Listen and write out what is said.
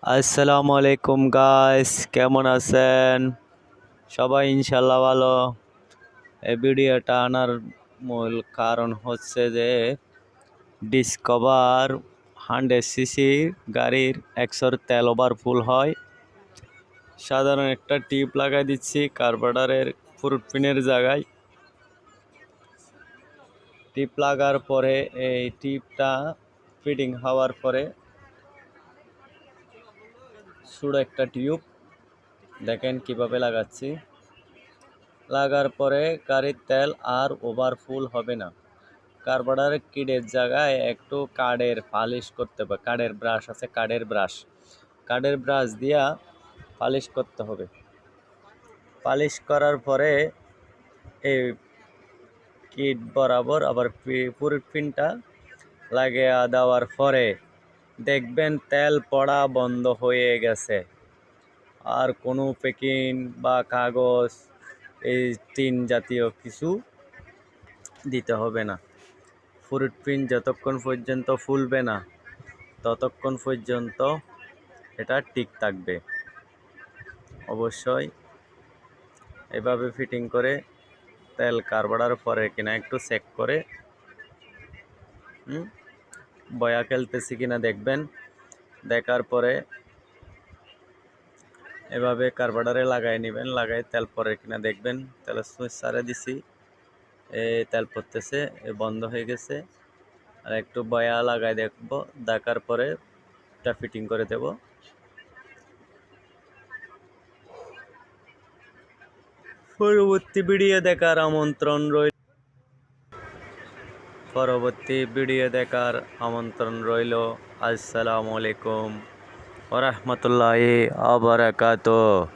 আসসালামু আলাইকুম গাইস, কেমন আছেন? সবাই ইনশাল্লাহ ভালো। এই ভিডিওটা আনার মূল কারণ হচ্ছে যে ডিসকভার 100 সিসি গাড়ির 100 তেল ওভারফুল হয়। সাধারণ একটা টিপ লাগাই দিচ্ছি কার্বোরেটরের ফুট পিনের জায়গায়। টিপ লাগার পরে এই টিপটা ফিটিং হওয়ার পরে ছোট একটা টিউব দেখেন কিভাবে লাগাচ্ছি। লাগার পরে গাড়ির তেল আর ওভারফুল হবে না। কার্বোরেটরের কিটের জায়গায় একটু কাঠের পালিশ করতে হবে। কাঠের ব্রাশ আছে, কাঠের ব্রাশ দিয়া পালিশ করতে হবে। পালিশ করার পরে এই কিট বরাবর আবার পুরো পিনটা লাগিয়ে দেওয়ার পরে দেখবেন তেল পড়া বন্ধ হয়ে গেছে। আর কোনো প্যাকিং বা কাগজ এই টিন জাতীয় কিছু দিতে হবে না। ফুট পিন যতক্ষণ পর্যন্ত ফুলবে না ততক্ষণ পর্যন্ত এটা ঠিক থাকবে। অবশ্যই এভাবে ফিটিং করে তেল কার্বোরেটর পরে কিনা একটু চেক করে বয়া খেলতেছি কিনা দেখবেন। দেখার পরে এভাবে কার্বোরেটরে লাগাই নেবেন। লাগাই তেল পরে কিনা দেখবেন। তেলের সুইচ ছাড়ে দিছি, তেল পড়তেছে, বন্ধ হয়ে গেছে। আর একটু বয়া লাগাই দেখবো। দেখার পরে এটা ফিটিং করে দেব। পরবর্তী ভিডিও দেখার আমন্ত্রণ রইল। আসসালামু আলাইকুম ওয়া রাহমাতুল্লাহি ওয়া বারাকাতুহু।